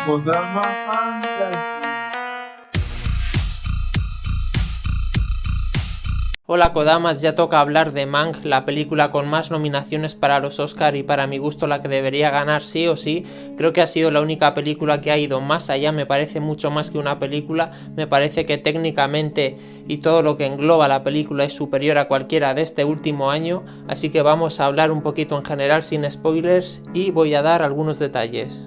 Kodama Fantasy. Hola Kodamas, ya toca hablar de Mank, la película con más nominaciones para los Oscar y para mi gusto la que debería ganar sí o sí. Creo que ha sido la única película que ha ido más allá, me parece mucho más que una película, me parece que técnicamente y todo lo que engloba la película es superior a cualquiera de este último año, así que vamos a hablar un poquito en general sin spoilers y voy a dar algunos detalles.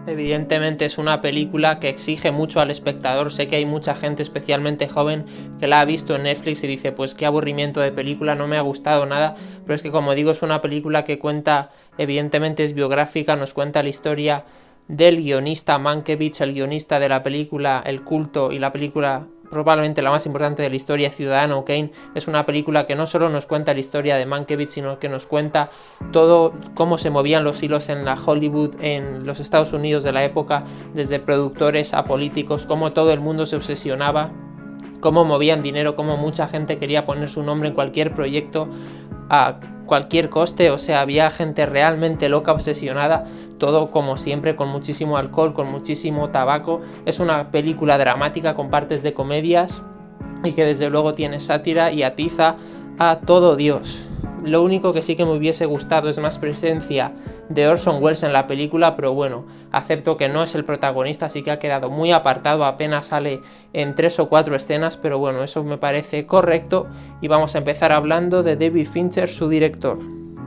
Evidentemente es una película que exige mucho al espectador, sé que hay mucha gente especialmente joven que la ha visto en Netflix y dice pues qué aburrimiento de película, no me ha gustado nada, pero es que como digo es una película que cuenta, evidentemente es biográfica, nos cuenta la historia del guionista Mankiewicz, el guionista de la película El Culto y la película probablemente la más importante de la historia, Ciudadano Kane. Es una película que no solo nos cuenta la historia de Mankiewicz, sino que nos cuenta todo cómo se movían los hilos en la Hollywood, en los Estados Unidos de la época, desde productores a políticos, cómo todo el mundo se obsesionaba, cómo movían dinero, cómo mucha gente quería poner su nombre en cualquier proyecto a cualquier coste, o sea, había gente realmente loca, obsesionada, todo como siempre con muchísimo alcohol, con muchísimo tabaco. Es una película dramática con partes de comedias y que desde luego tiene sátira y atiza a todo Dios. Lo único que sí que me hubiese gustado es más presencia de Orson Welles en la película, pero bueno, acepto que no es el protagonista, así que ha quedado muy apartado, apenas sale en 3 o 4 escenas, pero bueno, eso me parece correcto y vamos a empezar hablando de David Fincher, su director.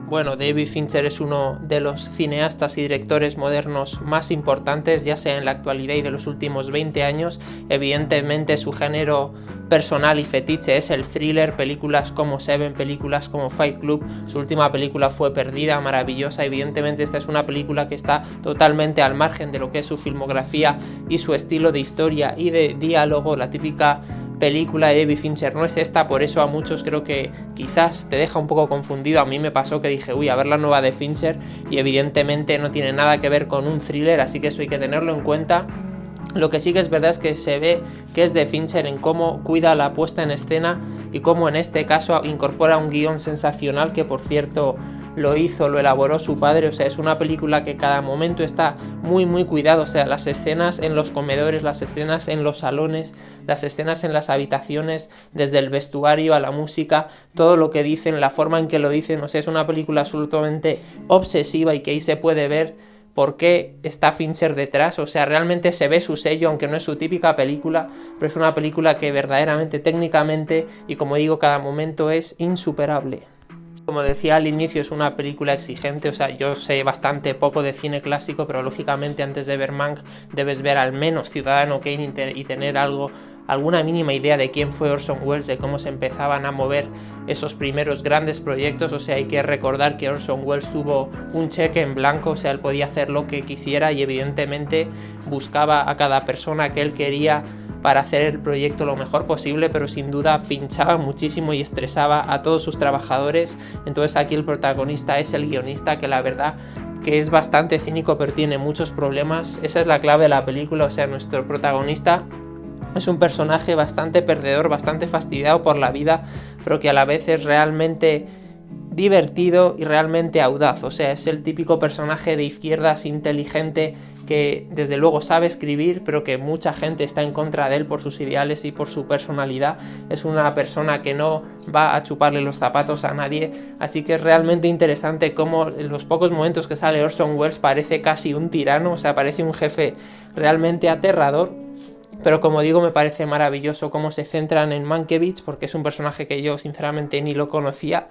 Bueno, David Fincher es uno de los cineastas y directores modernos más importantes, ya sea en la actualidad y de los últimos 20 años. Evidentemente su género personal y fetiche es el thriller, películas como Seven, películas como Fight Club. Su última película fue Perdida, maravillosa. Evidentemente esta es una película que está totalmente al margen de lo que es su filmografía y su estilo de historia y de diálogo. La típica película de David Fincher no es esta, por eso a muchos creo que quizás te deja un poco confundido. A mí me pasó que dije, uy, a ver la nueva de Fincher, y evidentemente no tiene nada que ver con un thriller, así que eso hay que tenerlo en cuenta. Lo que sí que es verdad es que se ve que es de Fincher en cómo cuida la puesta en escena y cómo en este caso incorpora un guión sensacional que por cierto lo elaboró su padre. O sea, es una película que cada momento está muy cuidado, o sea, las escenas en los comedores, las escenas en los salones, las escenas en las habitaciones, desde el vestuario a la música, todo lo que dicen, la forma en que lo dicen, o sea, es una película absolutamente obsesiva y que ahí se puede ver por qué está Fincher detrás. O sea, realmente se ve su sello, aunque no es su típica película, pero es una película que verdaderamente técnicamente y como digo cada momento es insuperable. Como decía al inicio, es una película exigente, o sea, yo sé bastante poco de cine clásico, pero lógicamente antes de ver Mank debes ver al menos Ciudadano Kane y tener alguna mínima idea de quién fue Orson Welles, de cómo se empezaban a mover esos primeros grandes proyectos. O sea, hay que recordar que Orson Welles tuvo un cheque en blanco, o sea, él podía hacer lo que quisiera y evidentemente buscaba a cada persona que él quería para hacer el proyecto lo mejor posible, pero sin duda pinchaba muchísimo y estresaba a todos sus trabajadores. Entonces aquí el protagonista es el guionista, que la verdad que es bastante cínico pero tiene muchos problemas. Esa es la clave de la película, o sea, nuestro protagonista es un personaje bastante perdedor, bastante fastidiado por la vida, pero que a la vez es realmente divertido y realmente audaz. O sea, es el típico personaje de izquierdas inteligente que desde luego sabe escribir, pero que mucha gente está en contra de él por sus ideales y por su personalidad. Es una persona que no va a chuparle los zapatos a nadie, así que es realmente interesante cómo en los pocos momentos que sale Orson Welles parece casi un tirano, o sea, parece un jefe realmente aterrador. Pero como digo, me parece maravilloso cómo se centran en Mankiewicz, porque es un personaje que yo sinceramente ni lo conocía,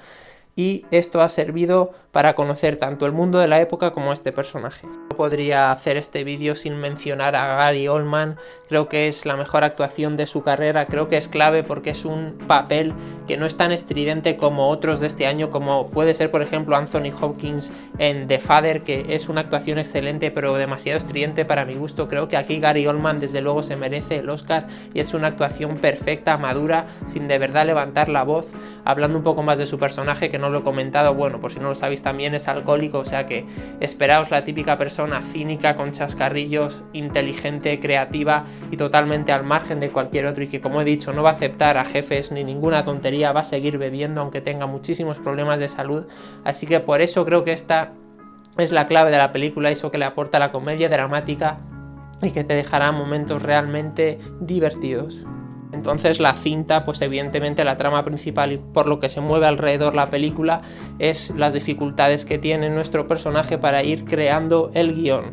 y esto ha servido para conocer tanto el mundo de la época como este personaje. No podría hacer este vídeo sin mencionar a Gary Oldman. Creo que es la mejor actuación de su carrera, creo que es clave porque es un papel que no es tan estridente como otros de este año, como puede ser por ejemplo Anthony Hopkins en The Father, que es una actuación excelente pero demasiado estridente para mi gusto. Creo que aquí Gary Oldman desde luego se merece el Oscar y es una actuación perfecta, madura, sin de verdad levantar la voz. Hablando un poco más de su personaje, que no lo he comentado, bueno, por si no lo sabéis, también es alcohólico, o sea que esperaos la típica persona cínica, con chascarrillos, inteligente, creativa y totalmente al margen de cualquier otro, y que como he dicho no va a aceptar a jefes ni ninguna tontería, va a seguir bebiendo aunque tenga muchísimos problemas de salud. Así que por eso creo que esta es la clave de la película, eso que le aporta la comedia dramática y que te dejará momentos realmente divertidos. Entonces la cinta, pues evidentemente la trama principal y por lo que se mueve alrededor la película es las dificultades que tiene nuestro personaje para ir creando el guión.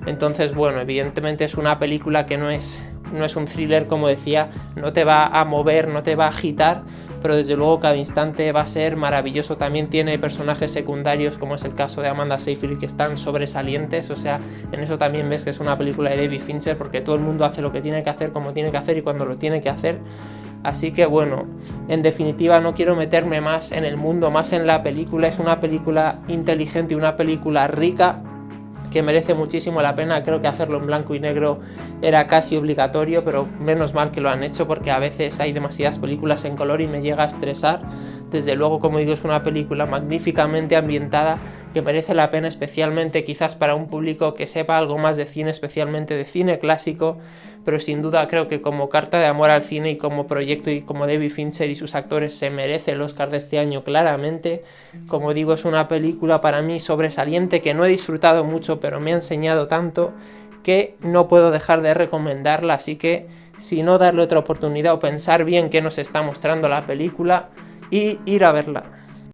Entonces, bueno, evidentemente es una película que no es un thriller, como decía, no te va a mover, no te va a agitar, pero desde luego cada instante va a ser maravilloso. También tiene personajes secundarios, como es el caso de Amanda Seyfried, que están sobresalientes, o sea, en eso también ves que es una película de David Fincher, porque todo el mundo hace lo que tiene que hacer, como tiene que hacer y cuando lo tiene que hacer. Así que bueno, en definitiva no quiero meterme más en el mundo, más en la película. Es una película inteligente y una película rica que merece muchísimo la pena. Creo que hacerlo en blanco y negro era casi obligatorio, pero menos mal que lo han hecho, porque a veces hay demasiadas películas en color y me llega a estresar. Desde luego, como digo, es una película magníficamente ambientada que merece la pena, especialmente quizás para un público que sepa algo más de cine, especialmente de cine clásico, pero sin duda creo que como carta de amor al cine y como proyecto y como David Fincher y sus actores se merece el Oscar de este año claramente. Como digo, es una película para mí sobresaliente que no he disfrutado mucho, pero me ha enseñado tanto que no puedo dejar de recomendarla, así que si no, darle otra oportunidad o pensar bien qué nos está mostrando la película y ir a verla.